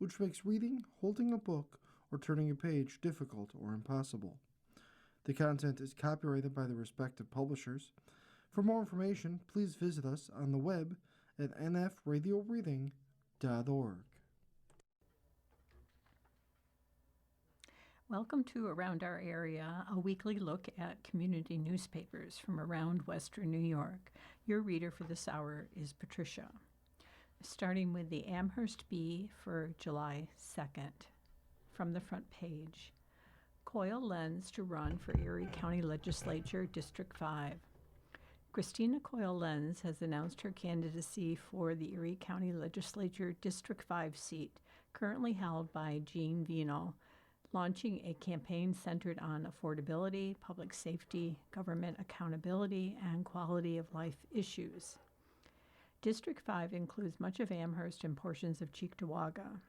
which makes reading, holding a book, or turning a page difficult or impossible. The content is copyrighted by the respective publishers. For more information, please visit us on the web at nfradioreading.org. Welcome to Around Our Area, a weekly look at community newspapers from around Western New York. Your reader for this hour is Patricia. Starting with the Amherst Bee for July 2nd. From the front page, Coyle Lenz to run for Erie County Legislature, District 5. Christina Coyle Lenz has announced her candidacy for the Erie County Legislature District 5 seat, currently held by Jean Vino, launching a campaign centered on affordability, public safety, government accountability, and quality of life issues. District 5 includes much of Amherst and portions of Cheektowaga.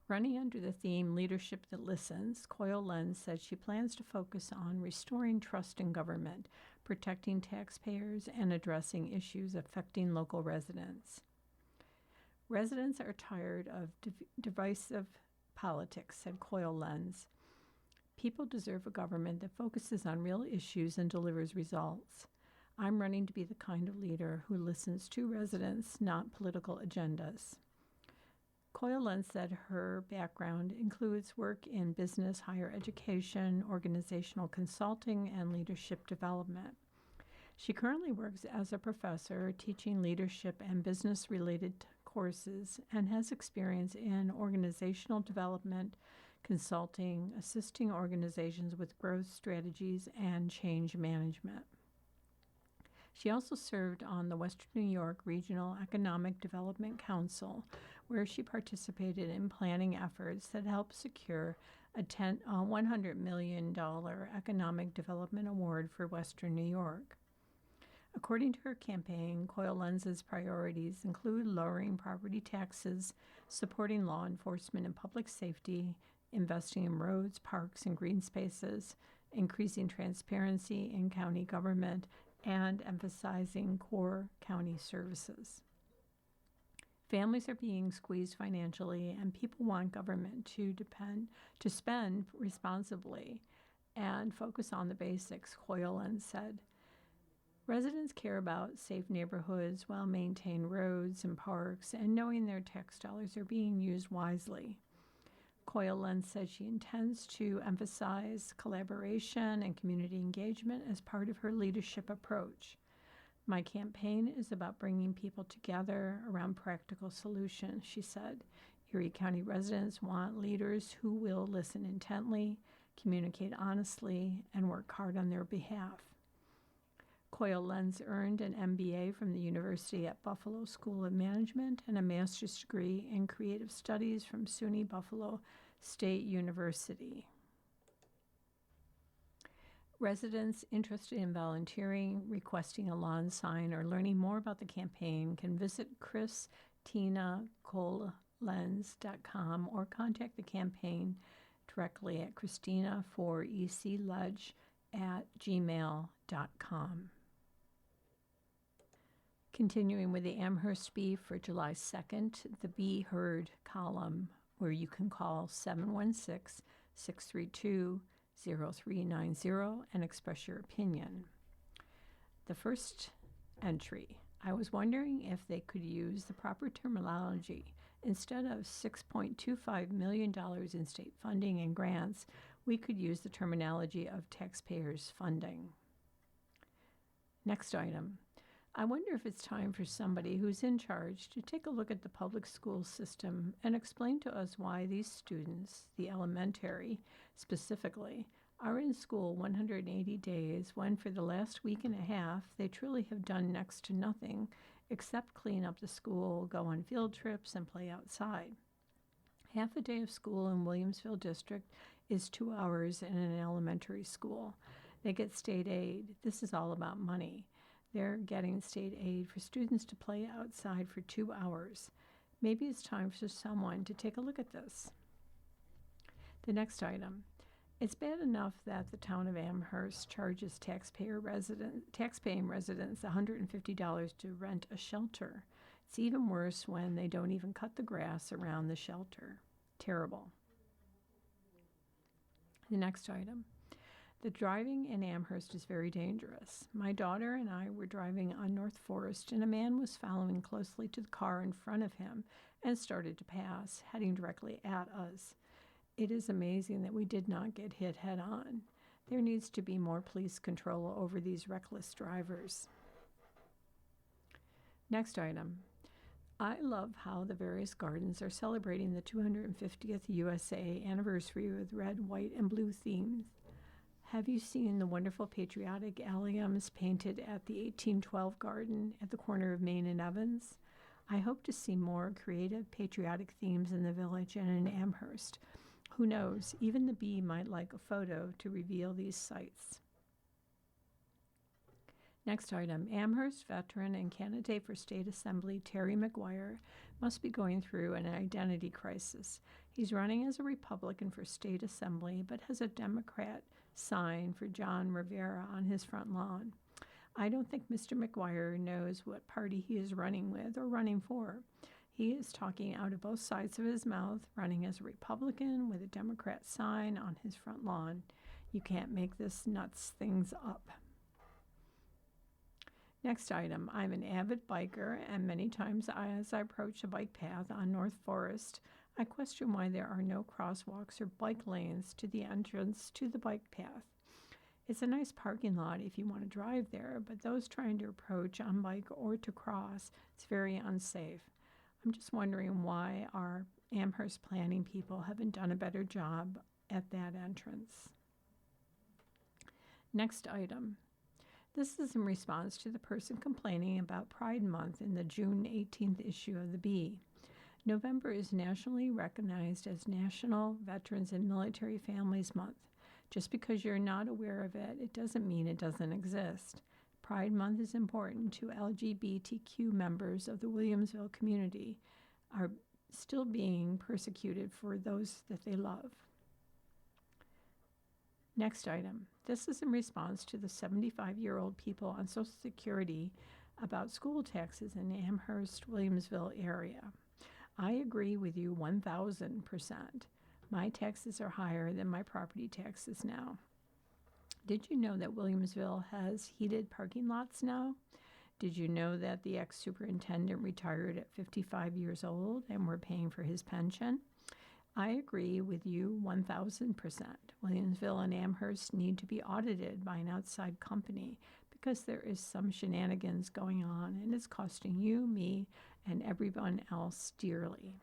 Running under the theme Leadership That Listens, Coyle Lenz said she plans to focus on restoring trust in government, protecting taxpayers, and addressing issues affecting local residents. Residents are tired of divisive politics, said Coyle Lenz. People deserve a government that focuses on real issues and delivers results. I'm running to be the kind of leader who listens to residents, not political agendas. Coyle Lenz said her background includes work in business, higher education, organizational consulting, and leadership development. She currently works as a professor teaching leadership and business-related courses and has experience in organizational development, consulting, assisting organizations with growth strategies, and change management. She also served on the Western New York Regional Economic Development Council, where she participated in planning efforts that helped secure a $100 million Economic Development Award for Western New York. According to her campaign, Coyle Lenz's priorities include lowering property taxes, supporting law enforcement and public safety, investing in roads, parks, and green spaces, increasing transparency in county government, and emphasizing core county services. Families are being squeezed financially, and people want government to spend responsibly and focus on the basics, Coyle Lenz said. Residents care about safe neighborhoods, well-maintained roads and parks, and knowing their tax dollars are being used wisely. Coyle Lenz said she intends to emphasize collaboration and community engagement as part of her leadership approach. My campaign is about bringing people together around practical solutions, she said. Erie County residents want leaders who will listen intently, communicate honestly, and work hard on their behalf. Coyle Lenz earned an MBA from the University at Buffalo School of Management and a master's degree in creative studies from SUNY Buffalo State University. Residents interested in volunteering, requesting a lawn sign, or learning more about the campaign can visit ChristinaColeLenz.com or contact the campaign directly at christina4ecledge@gmail.com. Continuing with the Amherst Bee for July 2nd, the Bee Heard column, where you can call 716-632-0390 and express your opinion. The first entry, I was wondering if they could use the proper terminology. Instead of $6.25 million in state funding and grants, we could use the terminology of taxpayers' funding. Next item. I wonder if it's time for somebody who's in charge to take a look at the public school system and explain to us why these students, the elementary specifically, are in school 180 days when for the last week and a half they truly have done next to nothing except clean up the school, go on field trips, and play outside. Half a day of school in Williamsville District is 2 hours in an elementary school. They get state aid. This is all about money. They're getting state aid for students to play outside for 2 hours. Maybe it's time for someone to take a look at this. The next item. It's bad enough that the town of Amherst charges taxpaying residents $150 to rent a shelter. It's even worse when they don't even cut the grass around the shelter. Terrible. The next item. The driving in Amherst is very dangerous. My daughter and I were driving on North Forest, and a man was following closely to the car in front of him and started to pass, heading directly at us. It is amazing that we did not get hit head-on. There needs to be more police control over these reckless drivers. Next item. I love how the various gardens are celebrating the 250th USA anniversary with red, white, and blue themes. Have you seen the wonderful patriotic alliums painted at the 1812 garden at the corner of Main and Evans? I hope to see more creative patriotic themes in the village and in Amherst. Who knows, even the bee might like a photo to reveal these sights. Next item, Amherst veteran and candidate for State Assembly Terry McGuire must be going through an identity crisis. He's running as a Republican for State Assembly, but has a Democrat sign for John Rivera on his front lawn. I don't think Mr. McGuire knows what party he is running with or running for. He is talking out of both sides of his mouth, running as a Republican with a Democrat sign on his front lawn. You can't make this nuts things up. Next item, I'm an avid biker, and many times as I approach a bike path on North Forest, I question why there are no crosswalks or bike lanes to the entrance to the bike path. It's a nice parking lot if you want to drive there, but those trying to approach on bike or to cross, it's very unsafe. I'm just wondering why our Amherst planning people haven't done a better job at that entrance. Next item. This is in response to the person complaining about Pride Month in the June 18th issue of the Bee. November is nationally recognized as National Veterans and Military Families Month. Just because you're not aware of it, it doesn't mean it doesn't exist. Pride Month is important to LGBTQ members of the Williamsville community, are still being persecuted for those that they love. Next item. This is in response to the 75-year-old people on Social Security about school taxes in the Amherst-Williamsville area. I agree with you 1,000%. My taxes are higher than my property taxes now. Did you know that Williamsville has heated parking lots now? Did you know that the ex-superintendent retired at 55 years old and we're paying for his pension? I agree with you 1,000%. Williamsville and Amherst need to be audited by an outside company because there is some shenanigans going on and it's costing you, me, and everyone else dearly.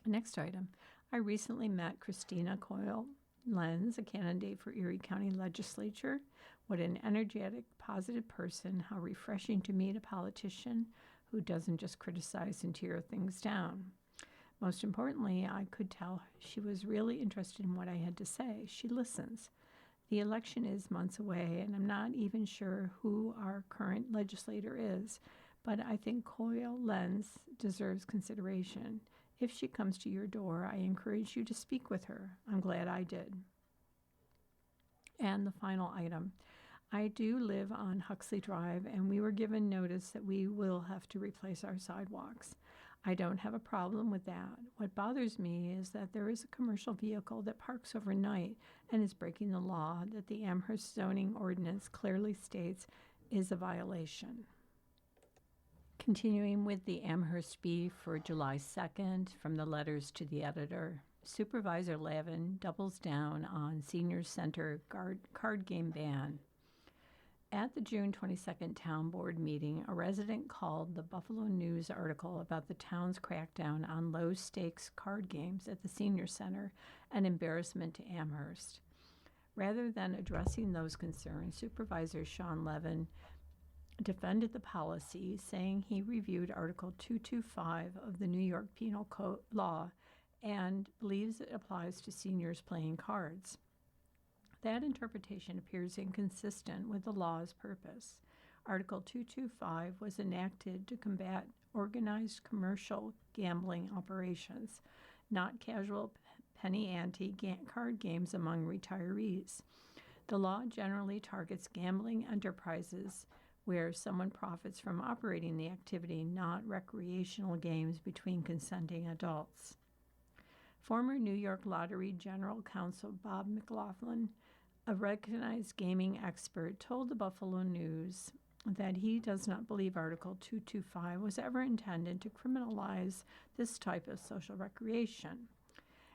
Next item. I recently met Christina Coyle Lenz, a candidate for Erie County Legislature. What an energetic, positive person. How refreshing to meet a politician who doesn't just criticize and tear things down. Most importantly, I could tell she was really interested in what I had to say. She listens. The election is months away, and I'm not even sure who our current legislator is, but I think Coyle Lenz deserves consideration. If she comes to your door, I encourage you to speak with her. I'm glad I did. And the final item. I do live on Huxley Drive, and we were given notice that we will have to replace our sidewalks. I don't have a problem with that. What bothers me is that there is a commercial vehicle that parks overnight and is breaking the law that the Amherst zoning ordinance clearly states is a violation. Continuing with the Amherst Bee for July 2nd, from the letters to the editor, Supervisor Lavin doubles down on Senior Center card game ban. At the June 22nd Town Board meeting, a resident called the Buffalo News article about the town's crackdown on low-stakes card games at the Senior Center an embarrassment to Amherst. Rather than addressing those concerns, Supervisor Sean Levin defended the policy, saying he reviewed Article 225 of the New York Penal Code law and believes it applies to seniors playing cards. That interpretation appears inconsistent with the law's purpose. Article 225 was enacted to combat organized commercial gambling operations, not casual penny ante card games among retirees. The law generally targets gambling enterprises where someone profits from operating the activity, not recreational games between consenting adults. Former New York Lottery General Counsel Bob McLaughlin, a recognized gaming expert, told the Buffalo News that he does not believe Article 225 was ever intended to criminalize this type of social recreation.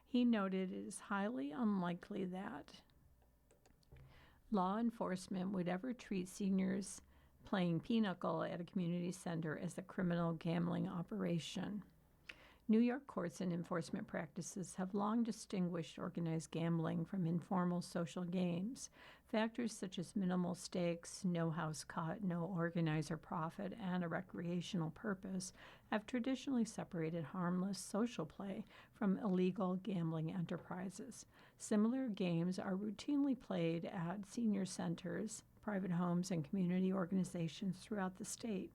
He noted it is highly unlikely that law enforcement would ever treat seniors playing pinochle at a community center as a criminal gambling operation. New York courts and enforcement practices have long distinguished organized gambling from informal social games. Factors such as minimal stakes, no house cut, no organizer profit, and a recreational purpose have traditionally separated harmless social play from illegal gambling enterprises. Similar games are routinely played at senior centers, private homes, and community organizations throughout the state.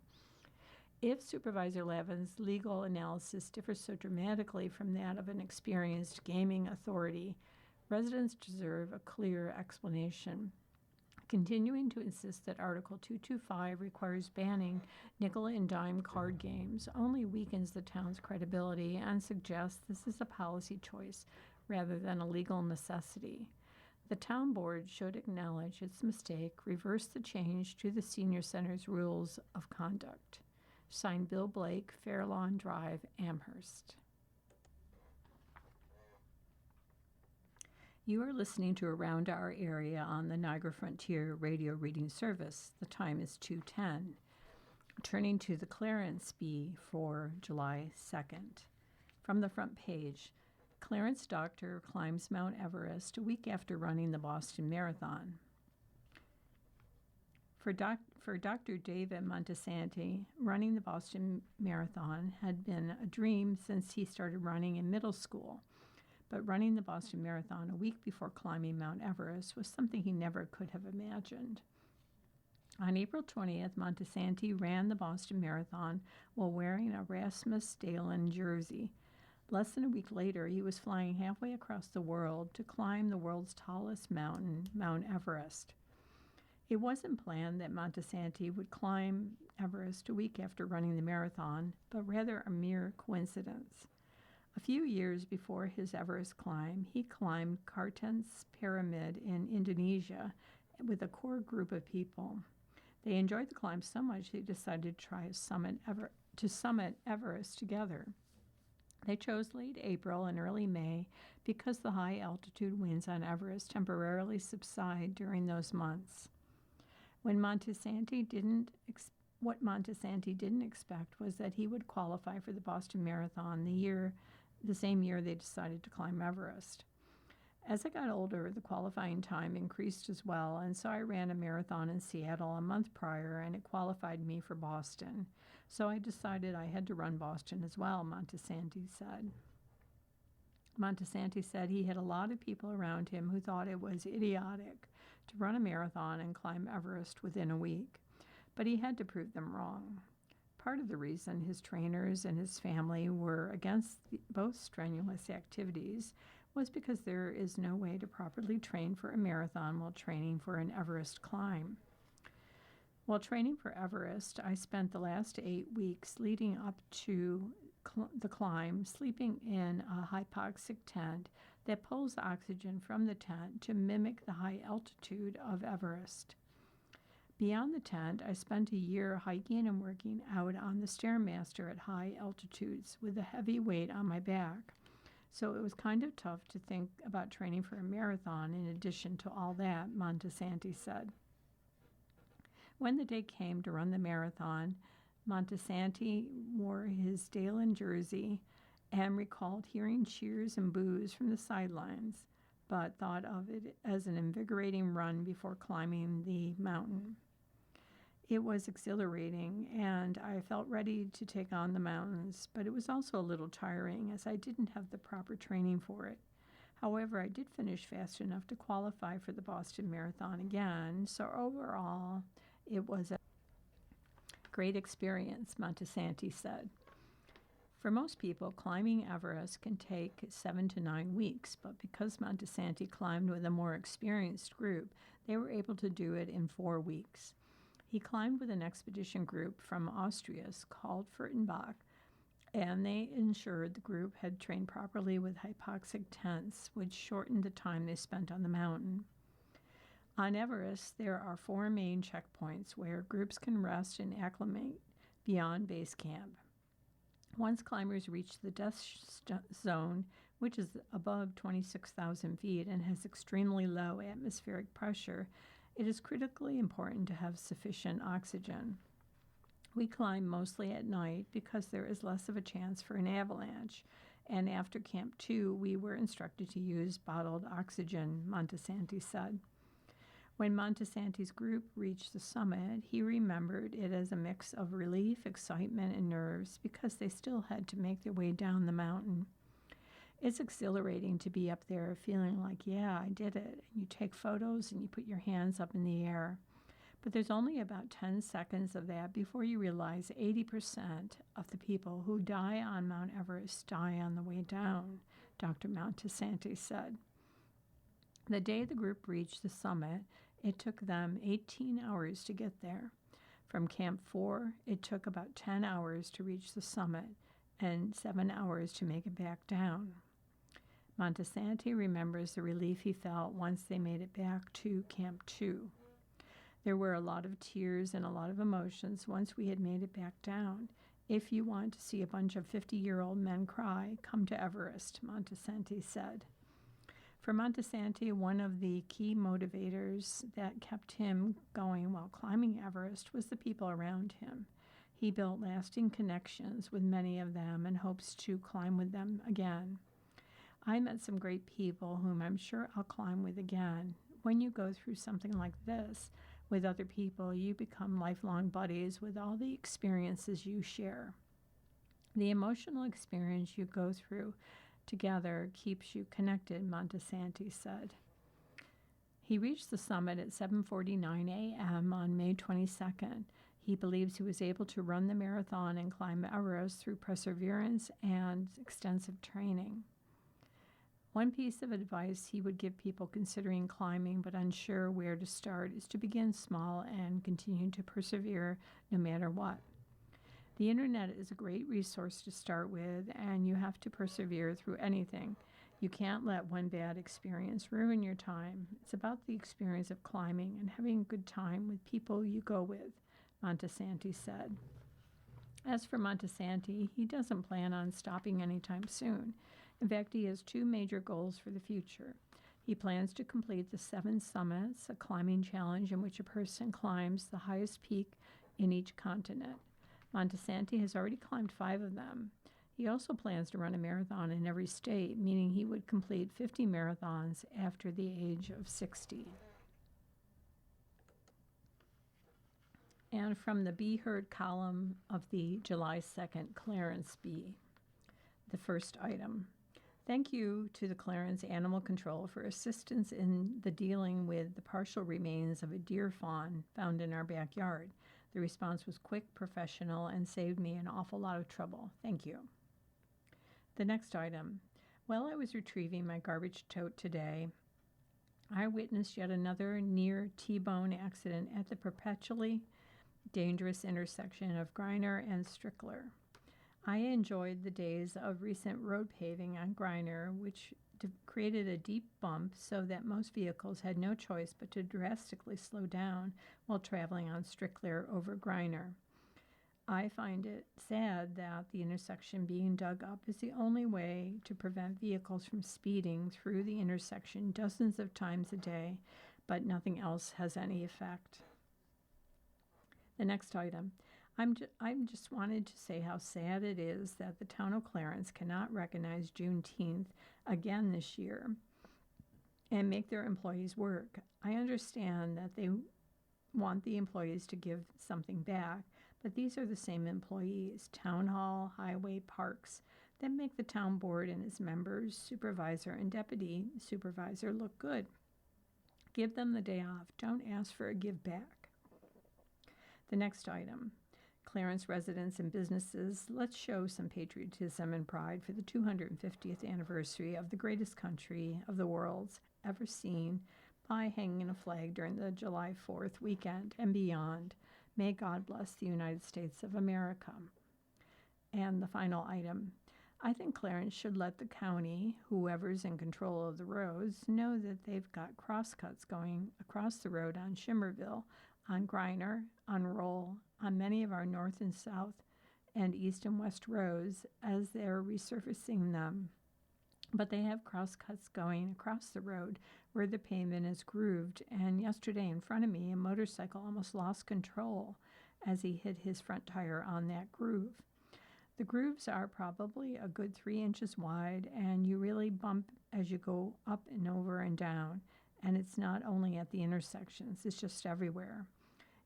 If Supervisor Lavin's legal analysis differs so dramatically from that of an experienced gaming authority, residents deserve a clear explanation. Continuing to insist that Article 225 requires banning nickel and dime card games only weakens the town's credibility and suggests this is a policy choice rather than a legal necessity. The town board should acknowledge its mistake, reverse the change to the senior center's rules of conduct. Signed, Bill Blake, Fairlawn Drive, Amherst. You are listening to Around Our Area on the Niagara Frontier Radio Reading Service. The time is 2:10. Turning to the Clarence Bee for July 2nd. From the front page, Clarence Doctor climbs Mount Everest a week after running the Boston Marathon. For Dr. David Montesanti, running the Boston Marathon had been a dream since he started running in middle school. But running the Boston Marathon a week before climbing Mount Everest was something he never could have imagined. On April 20th, Montesanti ran the Boston Marathon while wearing a Rasmus Dalen jersey. Less than a week later, he was flying halfway across the world to climb the world's tallest mountain, Mount Everest. It wasn't planned that Montesanti would climb Everest a week after running the marathon, but rather a mere coincidence. A few years before his Everest climb, he climbed Kartens Pyramid in Indonesia with a core group of people. They enjoyed the climb so much they decided to try to summit Everest together. They chose late April and early May because the high altitude winds on Everest temporarily subside during those months. What Montesanti didn't expect was that he would qualify for the Boston Marathon the same year they decided to climb Everest. As I got older, the qualifying time increased as well, and so I ran a marathon in Seattle a month prior, and it qualified me for Boston. So I decided I had to run Boston as well, Montesanti said. Montesanti said he had a lot of people around him who thought it was idiotic to run a marathon and climb Everest within a week, but he had to prove them wrong. Part of the reason his trainers and his family were against both strenuous activities was because there is no way to properly train for a marathon while training for an Everest climb. While training for Everest, I spent the last 8 weeks leading up to the climb sleeping in a hypoxic tent that pulls oxygen from the tent to mimic the high altitude of Everest. Beyond the tent, I spent a year hiking and working out on the Stairmaster at high altitudes with a heavy weight on my back. So it was kind of tough to think about training for a marathon in addition to all that, Montesanti said. When the day came to run the marathon, Montesanti wore his Dalen jersey and recalled hearing cheers and boos from the sidelines, but thought of it as an invigorating run before climbing the mountain. It was exhilarating, and I felt ready to take on the mountains, but it was also a little tiring as I didn't have the proper training for it. However, I did finish fast enough to qualify for the Boston Marathon again, so overall, it was a great experience, Montesanti said. For most people, climbing Everest can take 7 to 9 weeks, but because Montesanti climbed with a more experienced group, they were able to do it in 4 weeks. He climbed with an expedition group from Austria called Furtenbach, and they ensured the group had trained properly with hypoxic tents, which shortened the time they spent on the mountain. On Everest, there are 4 main checkpoints where groups can rest and acclimate beyond base camp. Once climbers reach the death zone, which is above 26,000 feet and has extremely low atmospheric pressure, it is critically important to have sufficient oxygen. We climb mostly at night because there is less of a chance for an avalanche, and after Camp 2, we were instructed to use bottled oxygen, Montesanti said. When Montesanti's group reached the summit, he remembered it as a mix of relief, excitement, and nerves because they still had to make their way down the mountain. It's exhilarating to be up there feeling like, yeah, I did it. And you take photos and you put your hands up in the air. But there's only about 10 seconds of that before you realize 80% of the people who die on Mount Everest die on the way down, Dr. Montesanti said. The day the group reached the summit, it took them 18 hours to get there. From Camp 4, it took about 10 hours to reach the summit and 7 hours to make it back down. Montesanti remembers the relief he felt once they made it back to Camp 2. There were a lot of tears and a lot of emotions once we had made it back down. If you want to see a bunch of 50-year-old men cry, come to Everest, Montesanti said. For Montesanti, one of the key motivators that kept him going while climbing Everest was the people around him. He built lasting connections with many of them and hopes to climb with them again. I met some great people whom I'm sure I'll climb with again. When you go through something like this with other people, you become lifelong buddies with all the experiences you share. The emotional experience you go through together keeps you connected, Montesanti said. He reached the summit at 7:49 a.m. on May 22nd. He believes he was able to run the marathon and climb Everest through perseverance and extensive training. One piece of advice he would give people considering climbing but unsure where to start is to begin small and continue to persevere no matter what. The internet is a great resource to start with, and you have to persevere through anything. You can't let one bad experience ruin your time. It's about the experience of climbing and having a good time with people you go with, Montesanti said. As for Montesanti, he doesn't plan on stopping anytime soon. In fact, he has 2 major goals for the future. He plans to complete the 7 summits, a climbing challenge in which a person climbs the highest peak in each continent. Montesanti has already climbed 5 of them. He also plans to run a marathon in every state, meaning he would complete 50 marathons after the age of 60. And from the Be Heard column of the July 2nd Clarence Bee, the first item. Thank you to the Clarence Animal Control for assistance in the dealing with the partial remains of a deer fawn found in our backyard. The response was quick, professional, and saved me an awful lot of trouble. Thank you. The next item. While I was retrieving my garbage tote today, I witnessed yet another near T-bone accident at the perpetually dangerous intersection of Griner and Strickler. I enjoyed the days of recent road paving on Griner, which created a deep bump so that most vehicles had no choice but to drastically slow down while traveling on Strickler over Griner. I find it sad that the intersection being dug up is the only way to prevent vehicles from speeding through the intersection dozens of times a day, but nothing else has any effect. The next item. I just wanted to say how sad it is that the town of Clarence cannot recognize Juneteenth again this year and make their employees work. I understand that they want the employees to give something back, but these are the same employees, town hall, highway, parks, that make the town board and its members, supervisor, and deputy supervisor look good. Give them the day off. Don't ask for a give back. The next item. Clarence residents and businesses, let's show some patriotism and pride for the 250th anniversary of the greatest country of the world's ever seen by hanging a flag during the July 4th weekend and beyond. May God bless the United States of America. And the final item, I think Clarence should let the county, whoever's in control of the roads, know that they've got crosscuts going across the road on Shimmerville, on Griner, on Roll, on many of our north and south and east and west roads as they're resurfacing them. But they have crosscuts going across the road where the pavement is grooved, and yesterday in front of me, a motorcycle almost lost control as he hit his front tire on that groove. The grooves are probably a good 3 inches wide, and you really bump as you go up and over and down, and it's not only at the intersections, it's just everywhere.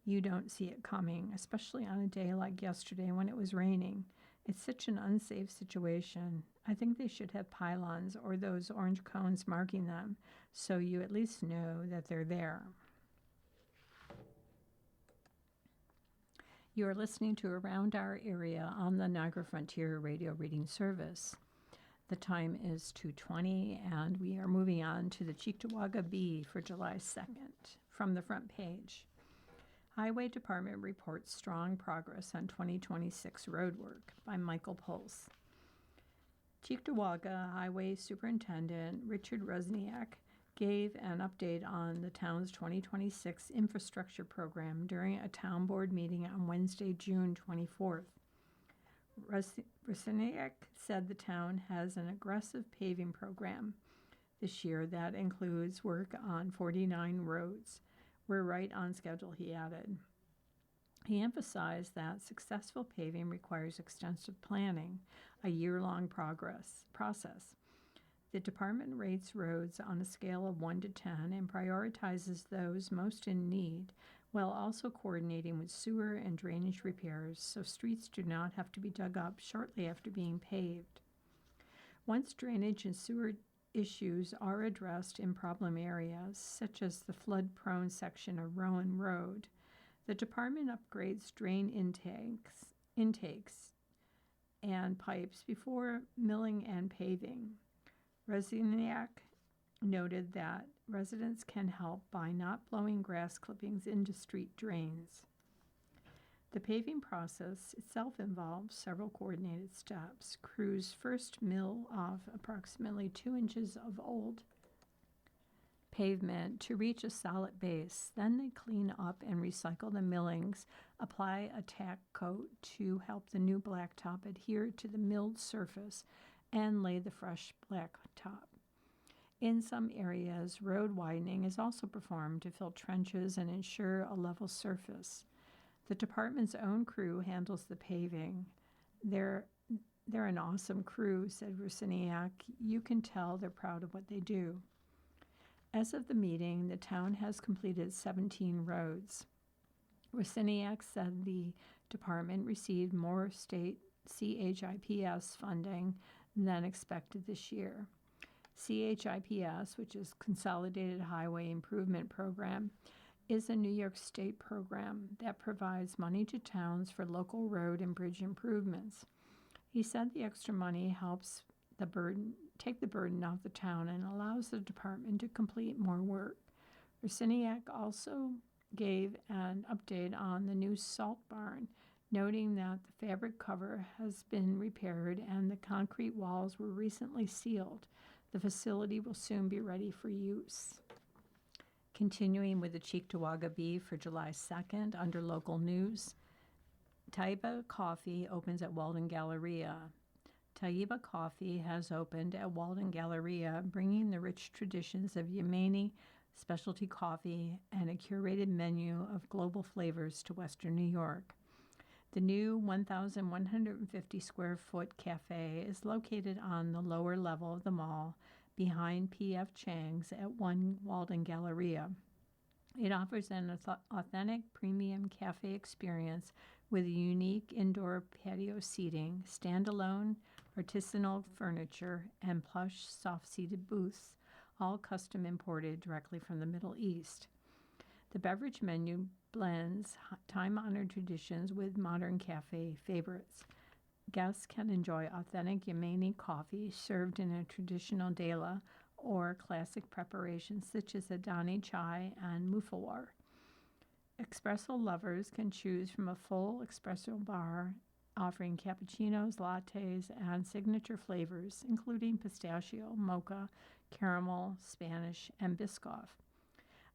You don't see it coming, especially on a day like yesterday when it was raining. It's such an unsafe situation. I think they should have pylons or those orange cones marking them so you at least know that they're there. You are listening to Around Our Area on the Niagara Frontier Radio Reading Service. The time is 2:20, and we are moving on to the Cheektowaga Bee for July 2nd from the front page. Highway Department reports strong progress on 2026 road work by Michael Pulse. Cheektowaga Highway Superintendent Richard Resniak gave an update on the town's 2026 infrastructure program during a town board meeting on Wednesday, June 24th. Resniak said the town has an aggressive paving program this year that includes work on 49 roads. We're right on schedule, he added. He emphasized that successful paving requires extensive planning, a year-long process. The department rates roads on a scale of 1 to 10 and prioritizes those most in need, while also coordinating with sewer and drainage repairs so streets do not have to be dug up shortly after being paved. Once drainage and sewer issues are addressed in problem areas, such as the flood-prone section of Rowan Road, the department upgrades drain intakes and pipes before milling and paving. Resniak noted that residents can help by not blowing grass clippings into street drains. The paving process itself involves several coordinated steps. Crews first mill off approximately 2 inches of old pavement to reach a solid base. Then they clean up and recycle the millings, apply a tack coat to help the new blacktop adhere to the milled surface, and lay the fresh blacktop. In some areas, road widening is also performed to fill trenches and ensure a level surface. The department's own crew handles the paving. They're an awesome crew, said Rusiniak. You can tell they're proud of what they do. As of the meeting, the town has completed 17 roads. Rusiniak said the department received more state CHIPS funding than expected this year. CHIPS, which is Consolidated Highway Improvement Program, is a New York State program that provides money to towns for local road and bridge improvements. He said the extra money helps take the burden off the town and allows the department to complete more work. Rusiniak also gave an update on the new salt barn, noting that the fabric cover has been repaired and the concrete walls were recently sealed. The facility will soon be ready for use. Continuing with the Cheektowaga Bee for July 2nd under local news, Taiba Coffee opens at Walden Galleria. Taiba Coffee has opened at Walden Galleria, bringing the rich traditions of Yemeni specialty coffee and a curated menu of global flavors to Western New York. The new 1,150 square foot cafe is located on the lower level of the mall behind P.F. Chang's at 1 Walden Galleria. It offers an authentic premium cafe experience with unique indoor patio seating, standalone artisanal furniture, and plush soft-seated booths, all custom imported directly from the Middle East. The beverage menu blends time-honored traditions with modern cafe favorites. Guests can enjoy authentic Yemeni coffee served in a traditional dela or classic preparations such as Adani chai and mufawar. Espresso lovers can choose from a full espresso bar offering cappuccinos, lattes, and signature flavors, including pistachio, mocha, caramel, Spanish, and Biscoff.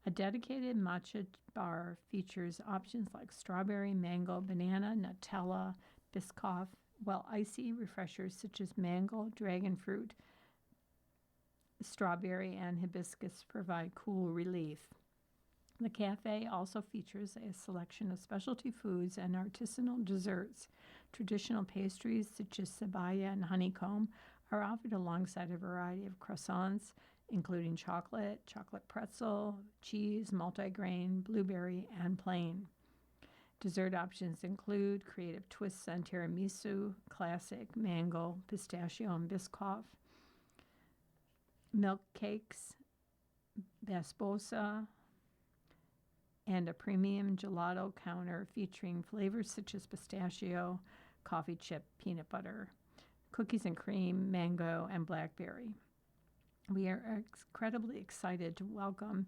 A dedicated matcha bar features options like strawberry, mango, banana, Nutella, Biscoff, while icy refreshers such as mango, dragon fruit, strawberry, and hibiscus provide cool relief. The cafe also features a selection of specialty foods and artisanal desserts. Traditional pastries such as sabaya and honeycomb are offered alongside a variety of croissants, including chocolate, chocolate pretzel, cheese, multigrain, blueberry, and plain. Dessert options include creative twists on tiramisu, classic, mango, pistachio, and Biscoff, milk cakes, basbosa, and a premium gelato counter featuring flavors such as pistachio, coffee chip, peanut butter, cookies and cream, mango, and blackberry. We are incredibly excited to welcome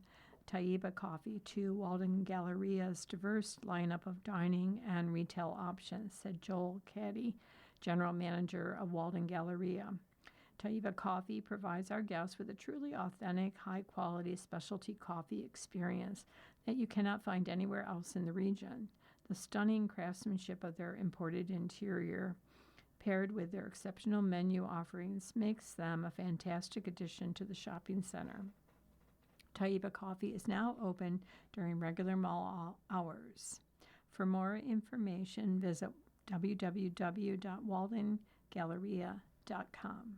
Taiba Coffee to Walden Galleria's diverse lineup of dining and retail options, said Joel Caddy, General Manager of Walden Galleria. Taiba Coffee provides our guests with a truly authentic, high-quality specialty coffee experience that you cannot find anywhere else in the region. The stunning craftsmanship of their imported interior, paired with their exceptional menu offerings, makes them a fantastic addition to the shopping center. Taiba Coffee is now open during regular mall hours. For more information, visit www.waldengalleria.com.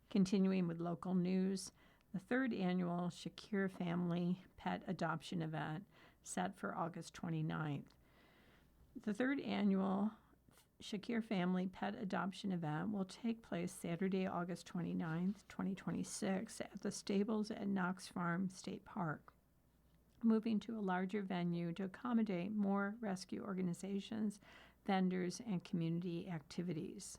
Continuing with local news, the third annual Shakir Family Pet Adoption Event set for August 29th. The third annual Shakir Family Pet Adoption Event will take place Saturday, August 29th, 2026 at the stables at Knox Farm State Park, moving to a larger venue to accommodate more rescue organizations, vendors, and community activities.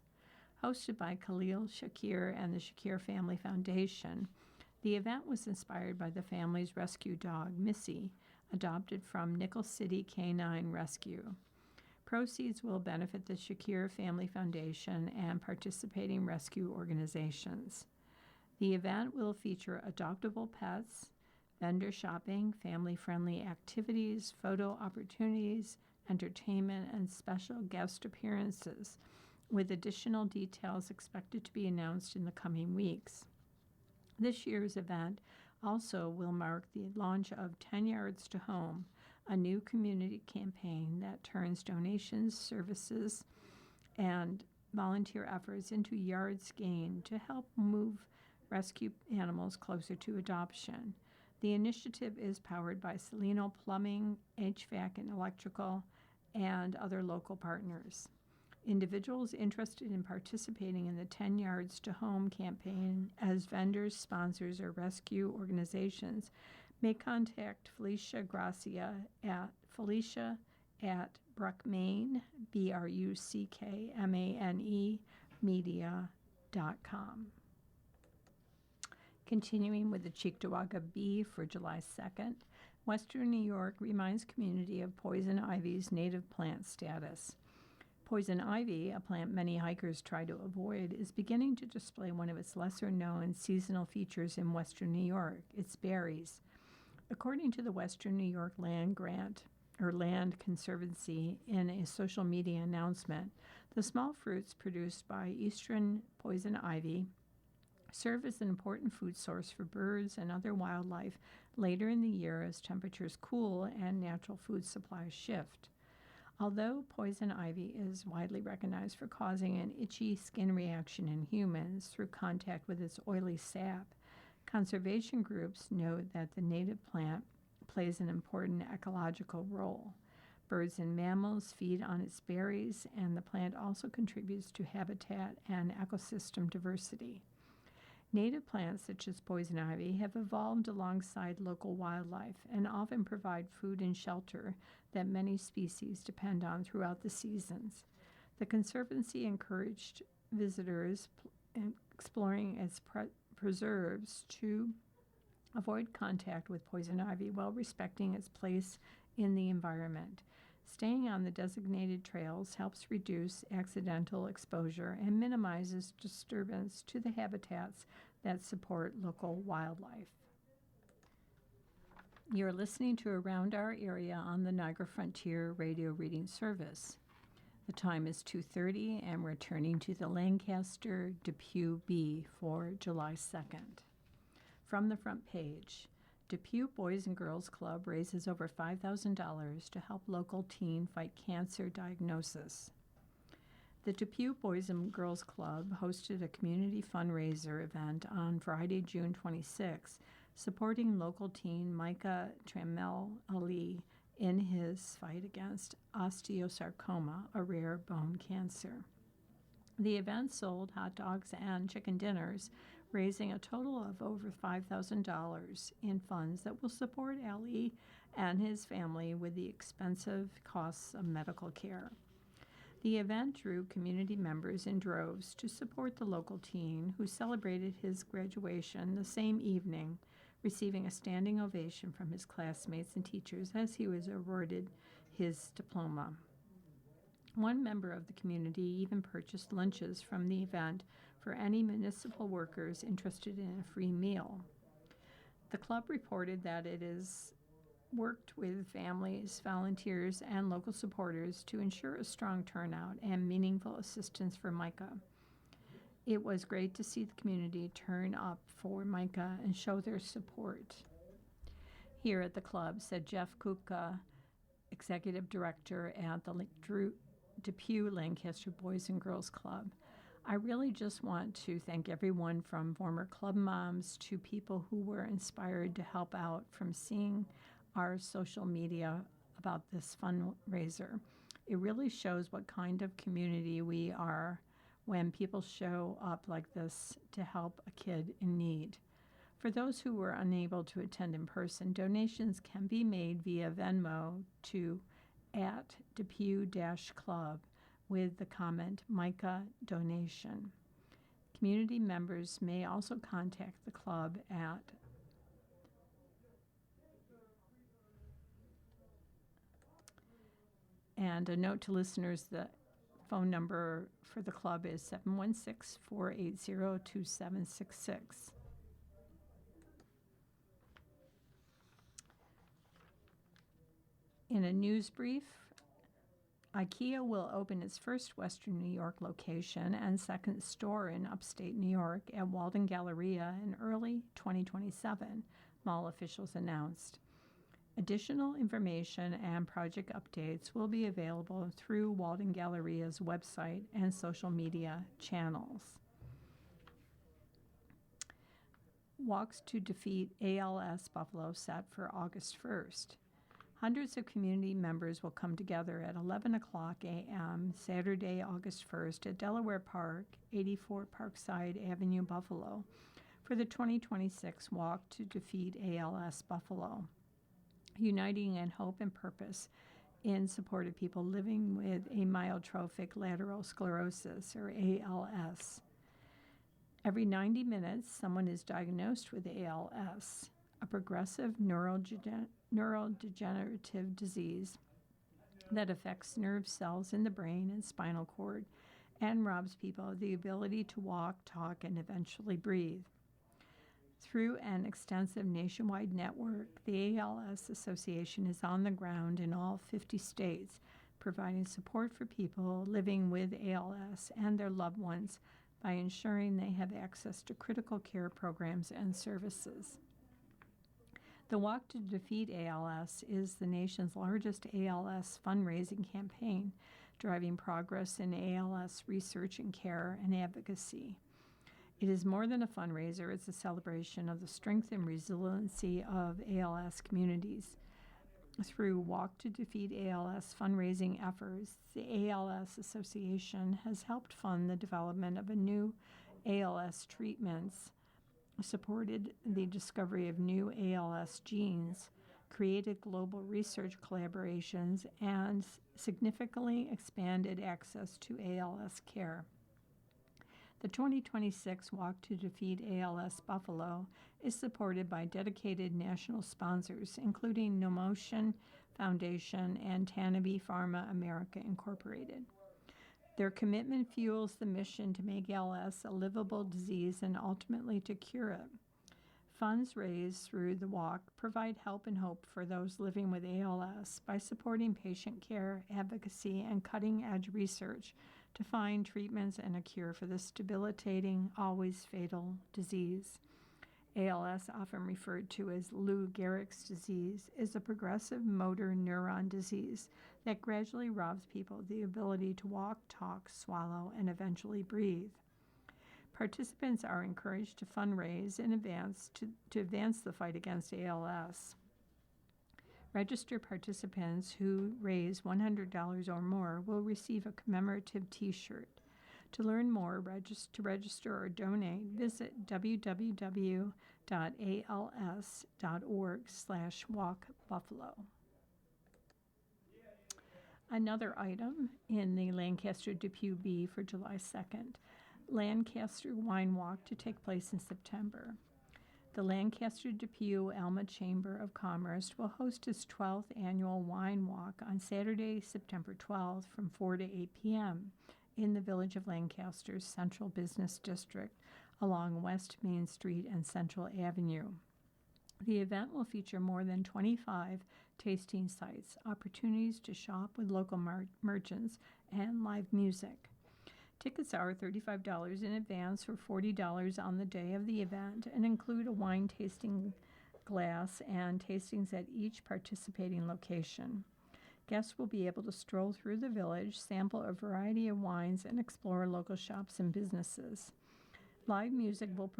Hosted by Khalil Shakir and the Shakir Family Foundation, the event was inspired by the family's rescue dog, Missy, adopted from Nickel City Canine Rescue. Proceeds will benefit the Shakir Family Foundation and participating rescue organizations. The event will feature adoptable pets, vendor shopping, family-friendly activities, photo opportunities, entertainment, and special guest appearances, with additional details expected to be announced in the coming weeks. This year's event also will mark the launch of 10 Yards to Home, a new community campaign that turns donations, services, and volunteer efforts into yards gained to help move rescue animals closer to adoption. The initiative is powered by Celino Plumbing, HVAC and Electrical, and other local partners. Individuals interested in participating in the 10 Yards to Home campaign as vendors, sponsors, or rescue organizations may contact Felicia Gracia at Bruckmane, BRUCKMANE, media.com. Continuing with the Cheektowaga Bee for July 2nd, Western New York reminds community of poison ivy's native plant status. Poison ivy, a plant many hikers try to avoid, is beginning to display one of its lesser-known seasonal features in Western New York, its berries. According to the Western New York Land Conservancy in a social media announcement, the small fruits produced by eastern poison ivy serve as an important food source for birds and other wildlife later in the year as temperatures cool and natural food supplies shift. Although poison ivy is widely recognized for causing an itchy skin reaction in humans through contact with its oily sap, conservation groups note that the native plant plays an important ecological role. Birds and mammals feed on its berries, and the plant also contributes to habitat and ecosystem diversity. Native plants such as poison ivy have evolved alongside local wildlife and often provide food and shelter that many species depend on throughout the seasons. The Conservancy encouraged visitors exploring its preserves to Avoid contact with poison ivy while respecting its place in the environment. Staying on the designated trails helps reduce accidental exposure and minimizes disturbance to the habitats that support local wildlife. You're listening to Around Our Area on the Niagara Frontier Radio Reading Service. The time is 2:30, and we're turning to the Lancaster Depew Bee for July 2nd. From the front page, Depew Boys and Girls Club raises over $5,000 to help local teen fight cancer diagnosis. The Depew Boys and Girls Club hosted a community fundraiser event on Friday, June 26, supporting local teen Micah Trammell Ali in his fight against osteosarcoma, a rare bone cancer. The event sold hot dogs and chicken dinners, raising a total of over $5,000 in funds that will support Ali and his family with the expensive costs of medical care. The event drew community members in droves to support the local teen who celebrated his graduation the same evening, receiving a standing ovation from his classmates and teachers as he was awarded his diploma. One member of the community even purchased lunches from the event for any municipal workers interested in a free meal. The club reported that it has worked with families, volunteers, and local supporters to ensure a strong turnout and meaningful assistance for Micah. It was great to see the community turn up for Micah and show their support here at the club, said Jeff Kupka, executive director at the Depew Lancaster Boys and Girls Club. I really just want to thank everyone from former club moms to people who were inspired to help out from seeing our social media about this fundraiser. It really shows what kind of community we are when people show up like this to help a kid in need. For those who were unable to attend in person, donations can be made via Venmo to @Depew-Club with the comment Micah donation. Community members may also contact the club at and a note to listeners, the phone number for the club is 716-480-2766. In a news brief, IKEA will open its first Western New York location and second store in upstate New York at Walden Galleria in early 2027, mall officials announced. Additional information and project updates will be available through Walden Galleria's website and social media channels. Walks to Defeat ALS Buffalo set for August 1st. Hundreds of community members will come together at 11 o'clock a.m. Saturday, August 1st at Delaware Park, 84 Parkside Avenue, Buffalo, for the 2026 Walk to Defeat ALS Buffalo, uniting in hope and purpose in support of people living with amyotrophic lateral sclerosis, or ALS. Every 90 minutes, someone is diagnosed with ALS, a progressive neurodegenerative disease that affects nerve cells in the brain and spinal cord and robs people of the ability to walk, talk, and eventually breathe. Through an extensive nationwide network, the ALS Association is on the ground in all 50 states, providing support for people living with ALS and their loved ones by ensuring they have access to critical care programs and services. The Walk to Defeat ALS is the nation's largest ALS fundraising campaign, driving progress in ALS research and care and advocacy. It is more than a fundraiser, it's a celebration of the strength and resiliency of ALS communities. Through Walk to Defeat ALS fundraising efforts, the ALS Association has helped fund the development of a new ALS treatments, supported the discovery of new ALS genes, created global research collaborations, and significantly expanded access to ALS care. The 2026 Walk to Defeat ALS Buffalo is supported by dedicated national sponsors, including No Motion Foundation and Tanabe Pharma America Incorporated. Their commitment fuels the mission to make ALS a livable disease and ultimately to cure it. Funds raised through the walk provide help and hope for those living with ALS by supporting patient care, advocacy, and cutting-edge research to find treatments and a cure for this debilitating, always fatal disease. ALS, often referred to as Lou Gehrig's disease, is a progressive motor neuron disease that gradually robs people of the ability to walk, talk, swallow, and eventually breathe. Participants are encouraged to fundraise in advance to advance the fight against ALS. Registered participants who raise $100 or more will receive a commemorative T-shirt. To learn more, to register or donate, visit www.als.org/walkbuffalo. Another item in the Lancaster Depew Bee for July 2nd. Lancaster Wine Walk to take place in September. The Lancaster Depew Alma Chamber of Commerce will host its 12th annual Wine Walk on Saturday, September 12th from 4 to 8 p.m. in the Village of Lancaster's Central Business District along West Main Street and Central Avenue. The event will feature more than 25 tasting sites, opportunities to shop with local merchants, and live music. Tickets are $35 in advance or $40 on the day of the event and include a wine tasting glass and tastings at each participating location. Guests will be able to stroll through the village, sample a variety of wines, and explore local shops and businesses. Live music will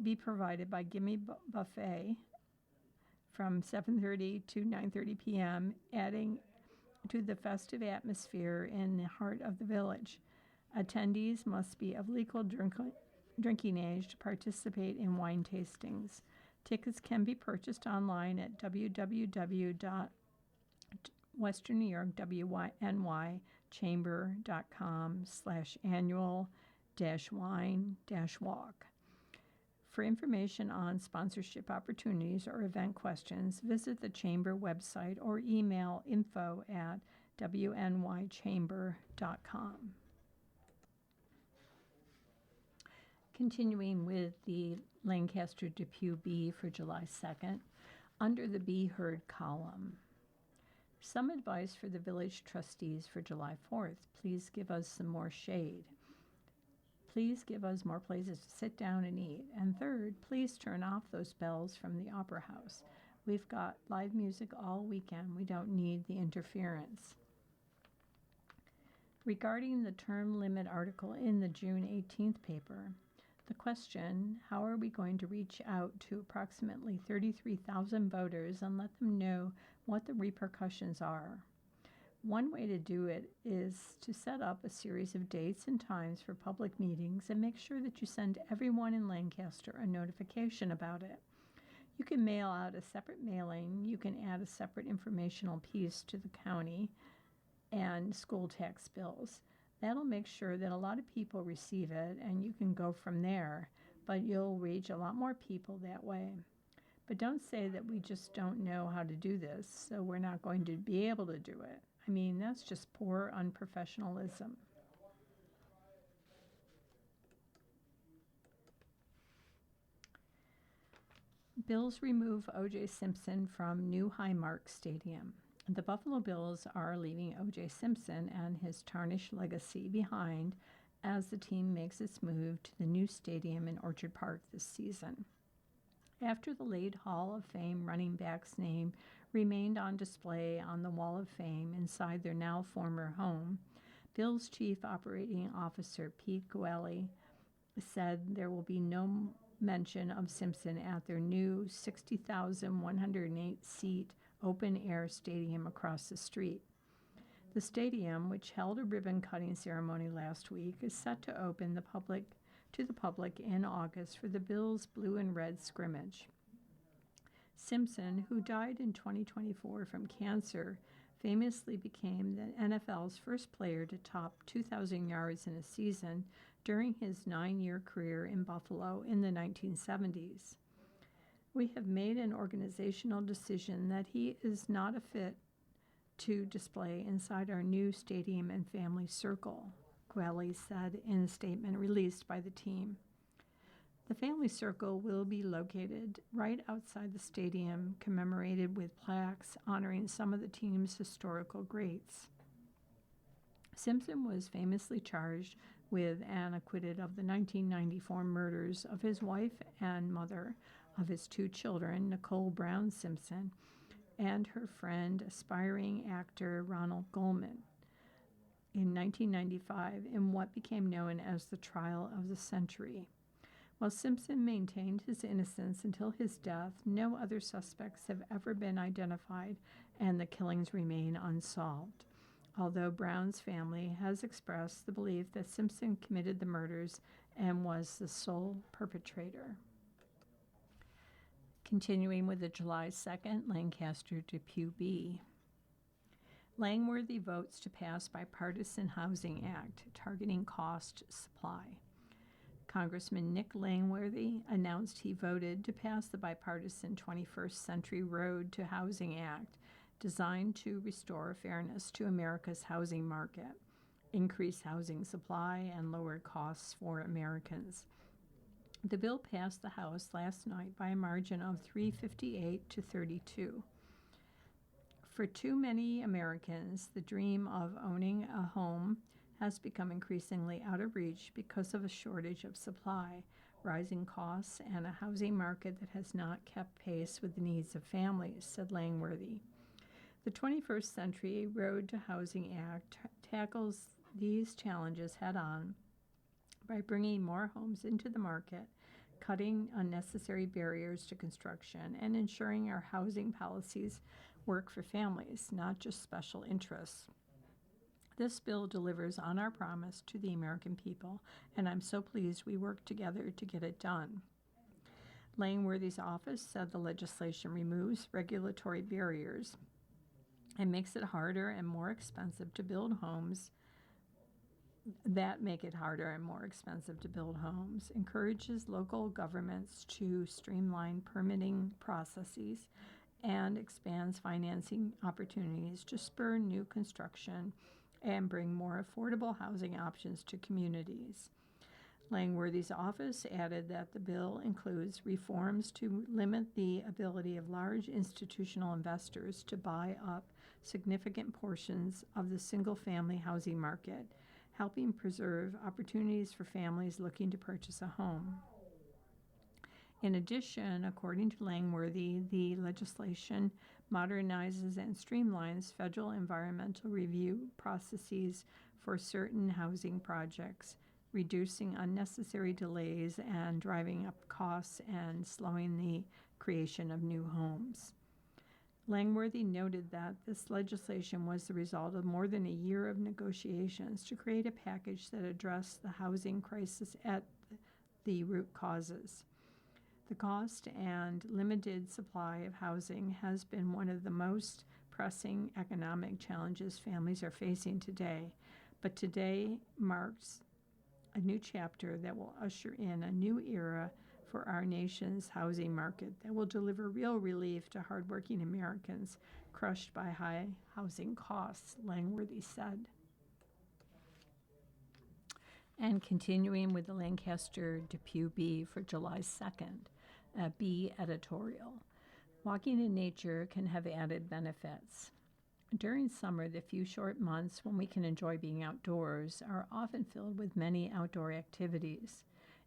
be provided by Gimme Buffet from 7:30 to 9:30 p.m., adding to the festive atmosphere in the heart of the village. Attendees must be of legal drinking age to participate in wine tastings. Tickets can be purchased online at www.westernnewyorkwynechamber.com/annual-wine-walk. For information on sponsorship opportunities or event questions, visit the Chamber website or email info@wnychamber.com. Continuing with the Lancaster Depew Bee for July 2nd, under the Bee Herd column. Some advice for the village trustees for July 4th. Please give us some more shade. Please give us more places to sit down and eat. And third, please turn off those bells from the Opera House. We've got live music all weekend. We don't need the interference. Regarding the term limit article in the June 18th paper, the question, how are we going to reach out to approximately 33,000 voters and let them know what the repercussions are? One way to do it is to set up a series of dates and times for public meetings and make sure that you send everyone in Lancaster a notification about it. You can mail out a separate mailing. You can add a separate informational piece to the county and school tax bills. That'll make sure that a lot of people receive it, and you can go from there, but you'll reach a lot more people that way. But don't say that we just don't know how to do this, so we're not going to be able to do it. I mean, that's just poor unprofessionalism. Bills remove O.J. Simpson from new Highmark Stadium. The Buffalo Bills are leaving O.J. Simpson and his tarnished legacy behind as the team makes its move to the new stadium in Orchard Park this season. After the late Hall of Fame running back's name remained on display on the Wall of Fame inside their now former home, Bills Chief Operating Officer Pete Goelli said there will be no mention of Simpson at their new 60,108-seat open-air stadium across the street. The stadium, which held a ribbon-cutting ceremony last week, is set to open to the public in August for the Bills' blue and red scrimmage. Simpson, who died in 2024 from cancer, famously became the NFL's first player to top 2,000 yards in a season during his 9-year career in Buffalo in the 1970s. We have made an organizational decision that he is not a fit to display inside our new stadium and family circle, Gwelly said in a statement released by the team. The family circle will be located right outside the stadium, commemorated with plaques honoring some of the team's historical greats. Simpson was famously charged with and acquitted of the 1994 murders of his wife and mother of his 2 children, Nicole Brown Simpson, and her friend, aspiring actor Ronald Goldman, in 1995 in what became known as the trial of the century. While Simpson maintained his innocence until his death, no other suspects have ever been identified, and the killings remain unsolved. Although Brown's family has expressed the belief that Simpson committed the murders and was the sole perpetrator. Continuing with the July 2nd Lancaster Depew Bee. Langworthy votes to pass Bipartisan Housing Act targeting cost supply. Congressman Nick Langworthy announced he voted to pass the bipartisan 21st Century Road to Housing Act, designed to restore fairness to America's housing market, increase housing supply, and lower costs for Americans. The bill passed the House last night by a margin of 358 to 32. For too many Americans, the dream of owning a home has become increasingly out of reach because of a shortage of supply, rising costs, and a housing market that has not kept pace with the needs of families, said Langworthy. The 21st Century Road to Housing Act tackles these challenges head-on by bringing more homes into the market, cutting unnecessary barriers to construction, and ensuring our housing policies work for families, not just special interests. This bill delivers on our promise to the American people, and I'm so pleased we worked together to get it done. Langworthy's office said the legislation removes regulatory barriers and makes it harder and more expensive to build homes, encourages local governments to streamline permitting processes, and expands financing opportunities to spur new construction and bring more affordable housing options to communities. Langworthy's office added that the bill includes reforms to limit the ability of large institutional investors to buy up significant portions of the single-family housing market, helping preserve opportunities for families looking to purchase a home. In addition, according to Langworthy, the legislation modernizes and streamlines federal environmental review processes for certain housing projects, reducing unnecessary delays and driving up costs and slowing the creation of new homes. Langworthy noted that this legislation was the result of more than a year of negotiations to create a package that addressed the housing crisis at the root causes. The cost and limited supply of housing has been one of the most pressing economic challenges families are facing today, but today marks a new chapter that will usher in a new era for our nation's housing market that will deliver real relief to hardworking Americans crushed by high housing costs, Langworthy said. And continuing with the Lancaster Depew Bee for July 2nd, a bee editorial. Walking in nature can have added benefits. During summer, the few short months when we can enjoy being outdoors are often filled with many outdoor activities.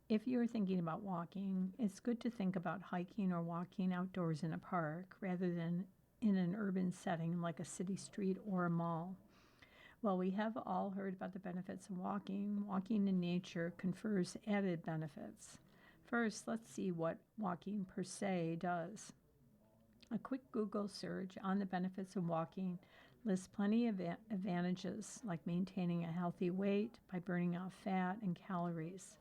If you're thinking about walking, it's good to think about hiking or walking outdoors in a park rather than in an urban setting like a city street or a mall. While we have all heard about the benefits of walking, walking in nature confers added benefits. First, let's see what walking per se does. A quick Google search on the benefits of walking lists plenty of advantages, like maintaining a healthy weight by burning off fat and calories.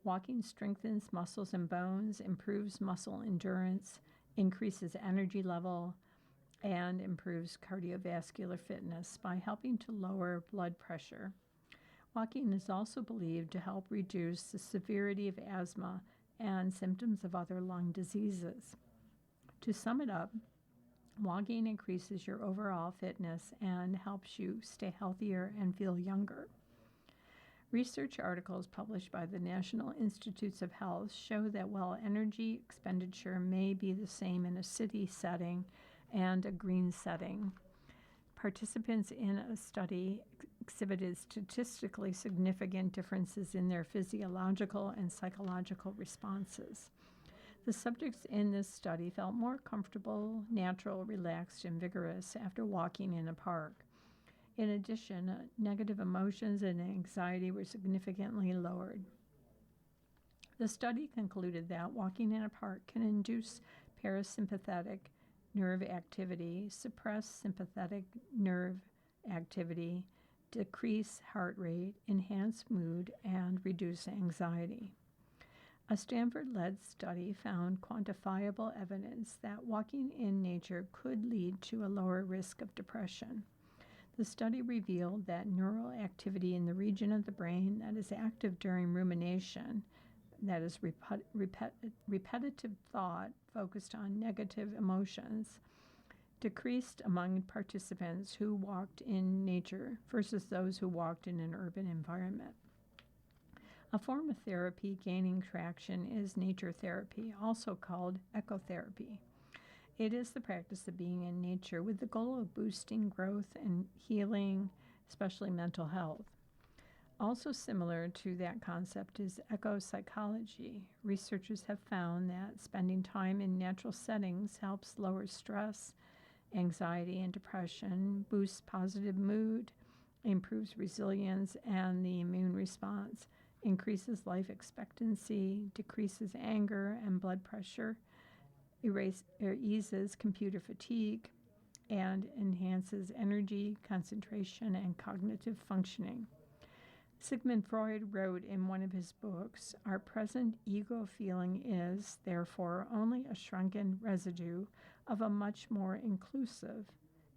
Walking strengthens muscles and bones, improves muscle endurance, increases energy level, and improves cardiovascular fitness by helping to lower blood pressure. Walking is also believed to help reduce the severity of asthma and symptoms of other lung diseases. To sum it up, walking increases your overall fitness and helps you stay healthier and feel younger. Research articles published by the National Institutes of Health show that while energy expenditure may be the same in a city setting and a green setting, participants in a study exhibited statistically significant differences in their physiological and psychological responses. The subjects in this study felt more comfortable, natural, relaxed, and vigorous after walking in a park. In addition, negative emotions and anxiety were significantly lowered. The study concluded that walking in a park can induce parasympathetic nerve activity, suppress sympathetic nerve activity, decrease heart rate, enhance mood, and reduce anxiety. A Stanford-led study found quantifiable evidence that walking in nature could lead to a lower risk of depression. The study revealed that neural activity in the region of the brain that is active during rumination, that is repetitive thought focused on negative emotions, decreased among participants who walked in nature versus those who walked in an urban environment. A form of therapy gaining traction is nature therapy, also called ecotherapy. It is the practice of being in nature with the goal of boosting growth and healing, especially mental health. Also similar to that concept is ecopsychology. Researchers have found that spending time in natural settings helps lower stress, anxiety, and depression, boosts positive mood, improves resilience and the immune response, increases life expectancy, decreases anger and blood pressure, eases computer fatigue, and enhances energy, concentration, and cognitive functioning. Sigmund Freud wrote in one of his books, "Our present ego feeling is, therefore, only a shrunken residue of a much more inclusive,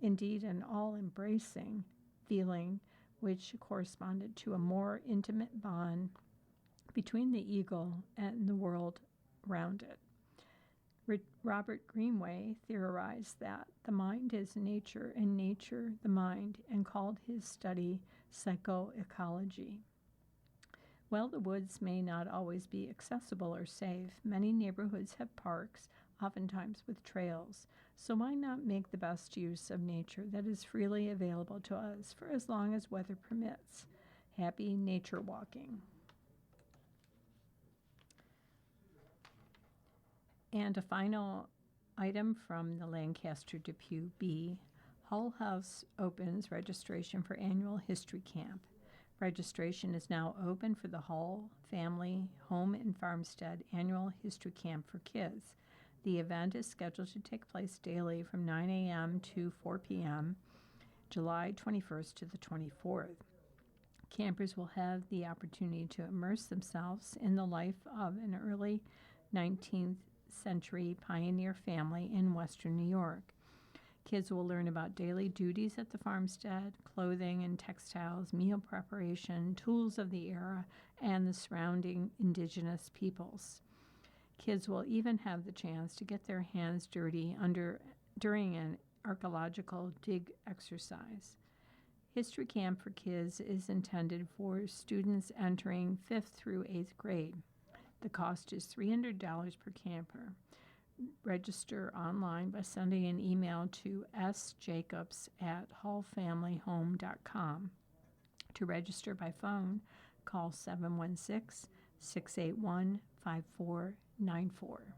indeed an all-embracing feeling which corresponded to a more intimate bond between the ego and the world around it." Robert Greenway theorized that the mind is nature and nature the mind, and called his study psychoecology. While the woods may not always be accessible or safe, many neighborhoods have parks, oftentimes with trails. So why not make the best use of nature that is freely available to us for as long as weather permits? Happy nature walking. And a final item from the Lancaster Depew Bee. Hull House opens registration for annual history camp. Registration is now open for the Hull Family Home and Farmstead Annual History Camp for kids. The event is scheduled to take place daily from 9 a.m. to 4 p.m., July 21st to the 24th. Campers will have the opportunity to immerse themselves in the life of an early 19th century pioneer family in Western New York. Kids will learn about daily duties at the farmstead, clothing and textiles, meal preparation, tools of the era, and the surrounding indigenous peoples. Kids will even have the chance to get their hands dirty during an archaeological dig exercise. History Camp for Kids is intended for students entering 5th through 8th grade. The cost is $300 per camper. Register online by sending an email to sjacobs@hullfamilyhome.com. To register by phone, call 716-681-5494.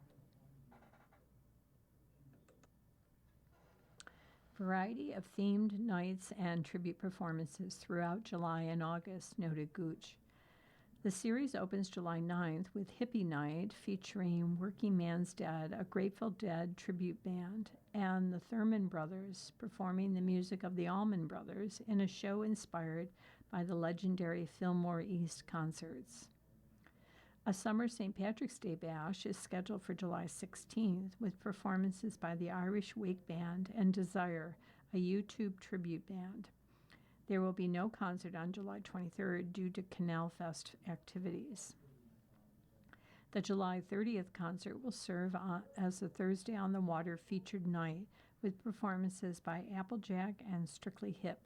Variety of themed nights and tribute performances throughout July and August, noted Gooch. The series opens July 9th with Hippie Night featuring Working Man's Dead, a Grateful Dead tribute band, and the Thurman Brothers performing the music of the Allman Brothers in a show inspired by the legendary Fillmore East concerts. A summer St. Patrick's Day Bash is scheduled for July 16th with performances by the Irish Wake Band and Desire, a YouTube tribute band. There will be no concert on July 23rd due to Canal Fest activities. The July 30th concert will serve as the Thursday on the Water featured night with performances by Applejack and Strictly Hip.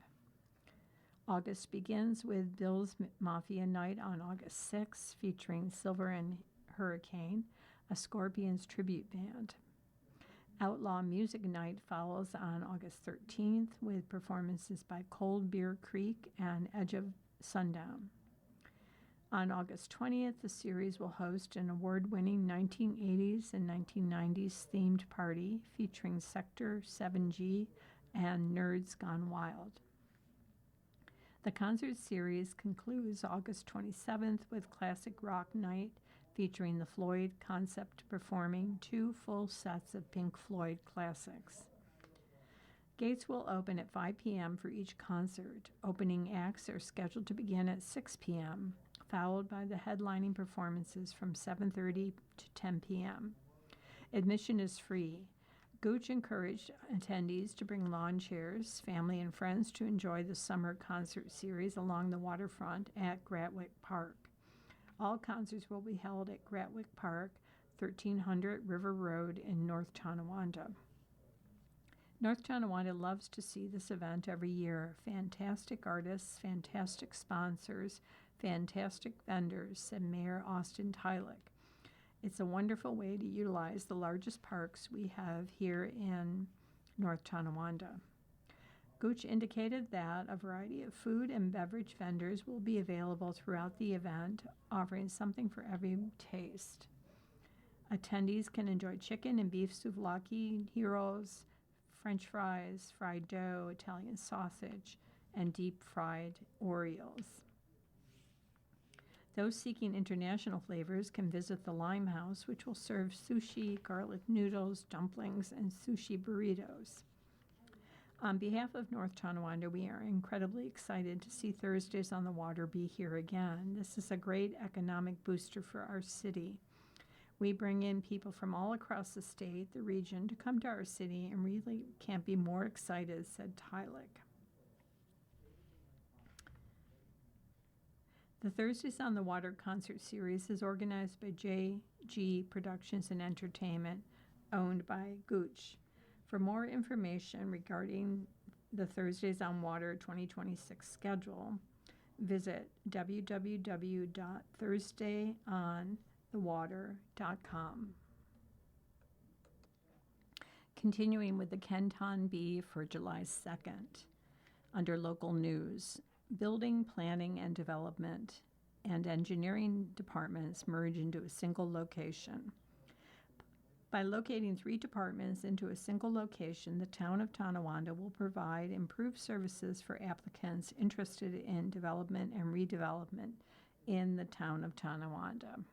August begins with Bill's Mafia Night on August 6th, featuring Silver and Hurricane, a Scorpions tribute band. Outlaw Music Night follows on August 13th with performances by Cold Beer Creek and Edge of Sundown. On August 20th, the series will host an award-winning 1980s and 1990s themed party featuring Sector 7G and Nerds Gone Wild. The concert series concludes August 27th with Classic Rock Night featuring the Floyd Concept performing 2 full sets of Pink Floyd classics. Gates will open at 5 p.m. for each concert. Opening acts are scheduled to begin at 6 p.m., followed by the headlining performances from 7:30 to 10 p.m. Admission is free. Gooch encouraged attendees to bring lawn chairs, family and friends to enjoy the summer concert series along the waterfront at Gratwick Park. All concerts will be held at Gratwick Park, 1300 River Road in North Tonawanda. North Tonawanda loves to see this event every year. Fantastic artists, fantastic sponsors, fantastic vendors, said Mayor Austin Tylick. It's a wonderful way to utilize the largest parks we have here in North Tonawanda. Gooch indicated that a variety of food and beverage vendors will be available throughout the event, offering something for every taste. Attendees can enjoy chicken and beef souvlaki, gyros, French fries, fried dough, Italian sausage, and deep-fried Oreos. Those seeking international flavors can visit the Limehouse, which will serve sushi, garlic noodles, dumplings, and sushi burritos. On behalf of North Tonawanda, we are incredibly excited to see Thursdays on the Water be here again. This is a great economic booster for our city. We bring in people from all across the state, the region, to come to our city and really can't be more excited, said Tylick. The Thursdays on the Water concert series is organized by JG Productions and Entertainment, owned by Gooch. For more information regarding the Thursdays on Water 2026 schedule, visit www.thursdayonthewater.com. Continuing with the Kenton Bee for July 2nd, under local news, building, planning, and development and engineering departments merge into a single location. By locating 3 departments into a single location, the town of Tonawanda will provide improved services for applicants interested in development and redevelopment in the town of Tonawanda.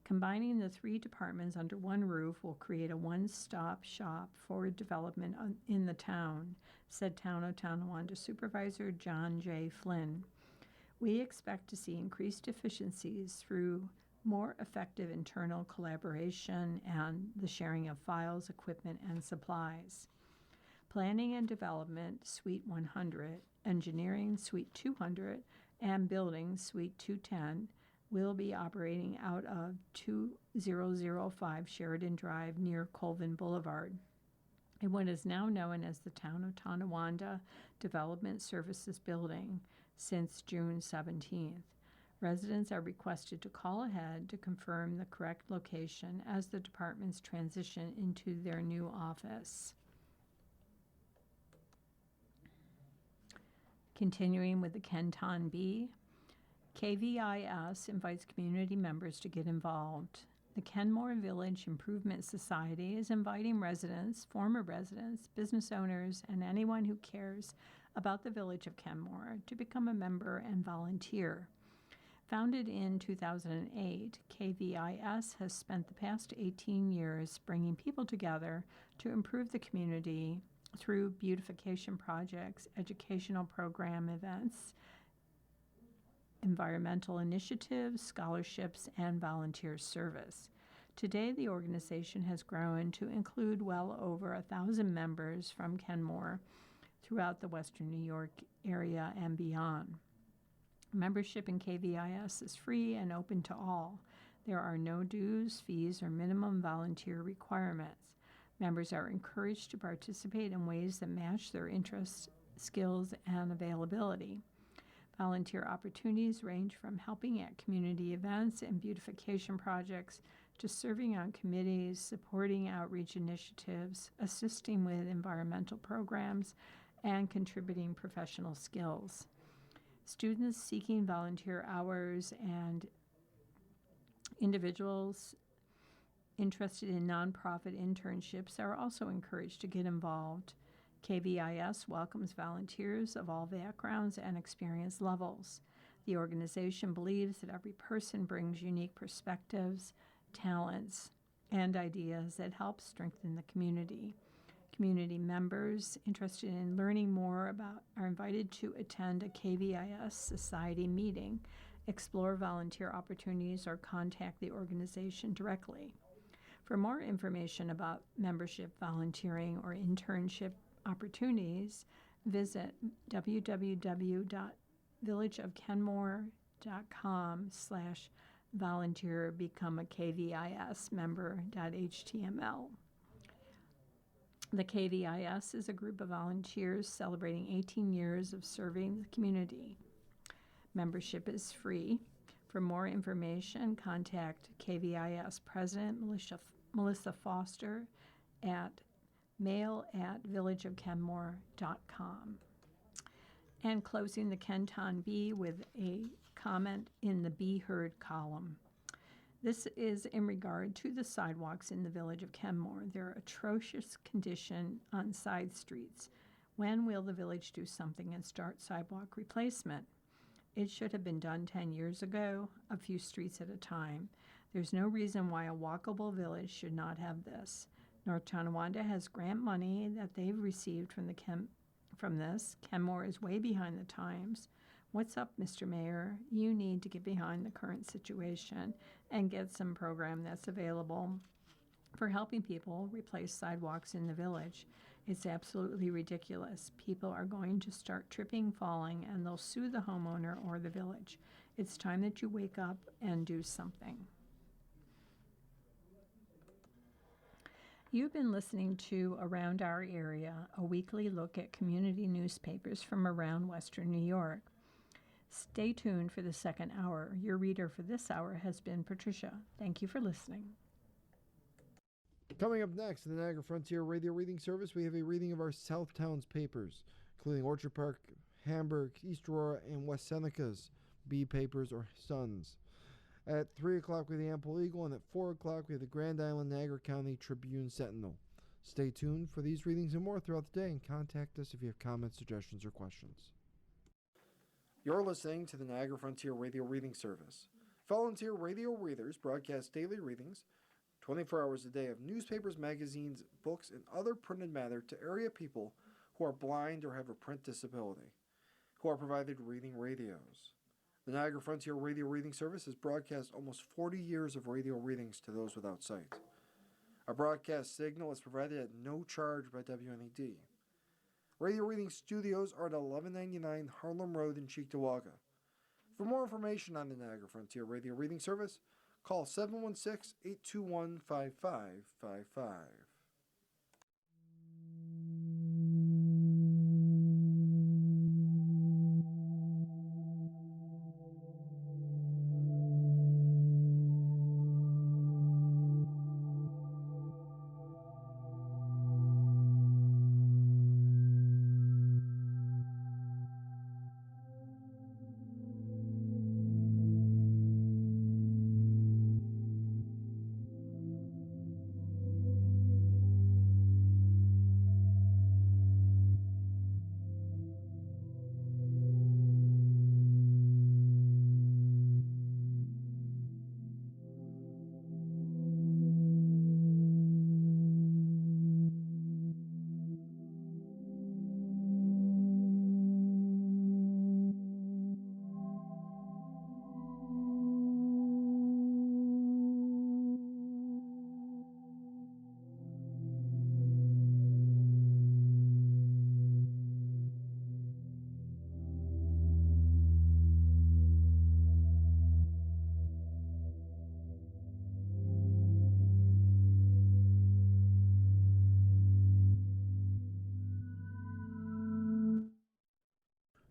Combining the 3 departments under one roof will create a one-stop shop for development in the town, said Town of Tonawanda Supervisor John J. Flynn. We expect to see increased efficiencies through more effective internal collaboration and the sharing of files, equipment, and supplies. Planning and Development, Suite 100, Engineering, Suite 200, and Building, Suite 210, will be operating out of 2005 Sheridan Drive near Colvin Boulevard, in what is now known as the Town of Tonawanda Development Services Building since June 17th. Residents are requested to call ahead to confirm the correct location as the departments transition into their new office. Continuing with the Kenton Bee, KVIS invites community members to get involved. The Kenmore Village Improvement Society is inviting residents, former residents, business owners, and anyone who cares about the village of Kenmore to become a member and volunteer. Founded in 2008, KVIS has spent the past 18 years bringing people together to improve the community through beautification projects, educational program events, environmental initiatives, scholarships, and volunteer service. Today, the organization has grown to include well over 1,000 members from Kenmore, throughout the Western New York area and beyond. Membership in KVIS is free and open to all. There are no dues, fees, or minimum volunteer requirements. Members are encouraged to participate in ways that match their interests, skills, and availability. Volunteer opportunities range from helping at community events and beautification projects to serving on committees, supporting outreach initiatives, assisting with environmental programs, and contributing professional skills. Students seeking volunteer hours and individuals interested in nonprofit internships are also encouraged to get involved. KVIS welcomes volunteers of all backgrounds and experience levels. The organization believes that every person brings unique perspectives, talents, and ideas that help strengthen the community. Community members interested in learning more are invited to attend a KVIS Society meeting, explore volunteer opportunities, or contact the organization directly. For more information about membership, volunteering, or internship opportunities, visit www.villageofkenmore.com/volunteer become a KVIS member.html. The KVIS is a group of volunteers celebrating 18 years of serving the community. Membership is free. For more information, contact KVIS President Melissa Foster at mail@villageofkenmore.com. And closing the Kenton Bee with a comment in the Be Heard column. This is in regard to the sidewalks in the village of Kenmore. They're atrocious condition on side streets. When will the village do something and start sidewalk replacement? It should have been done 10 years ago, a few streets at a time. There's no reason why a walkable village should not have this. North Tonawanda has grant money that they've received from this. Kenmore is way behind the times. What's up, Mr. Mayor? You need to get behind the current situation and get some program that's available for helping people replace sidewalks in the village. It's absolutely ridiculous. People are going to start tripping, falling, and they'll sue the homeowner or the village. It's time that you wake up and do something. You've been listening to Around Our Area, a weekly look at community newspapers from around Western New York. Stay tuned for the second hour. Your reader for this hour has been Patricia. Thank you for listening. Coming up next in the Niagara Frontier Radio Reading Service, we have a reading of our Southtowns papers, including Orchard Park, Hamburg, East Aurora, and West Seneca's Bee Papers or Sons. At 3 o'clock, we have the Ample Eagle, and at 4 o'clock, we have the Grand Island Niagara County Tribune Sentinel. Stay tuned for these readings and more throughout the day, and contact us if you have comments, suggestions, or questions. You're listening to the Niagara Frontier Radio Reading Service. Volunteer radio readers broadcast daily readings, 24 hours a day, of newspapers, magazines, books, and other printed matter to area people who are blind or have a print disability, who are provided reading radios. The Niagara Frontier Radio Reading Service has broadcast almost 40 years of radio readings to those without sight. Our broadcast signal is provided at no charge by WNED. Radio Reading Studios are at 1199 Harlem Road in Cheektowaga. For more information on the Niagara Frontier Radio Reading Service, call 716-821-5555.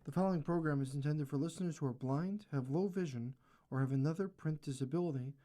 The following program is intended for listeners who are blind, have low vision, or have another print disability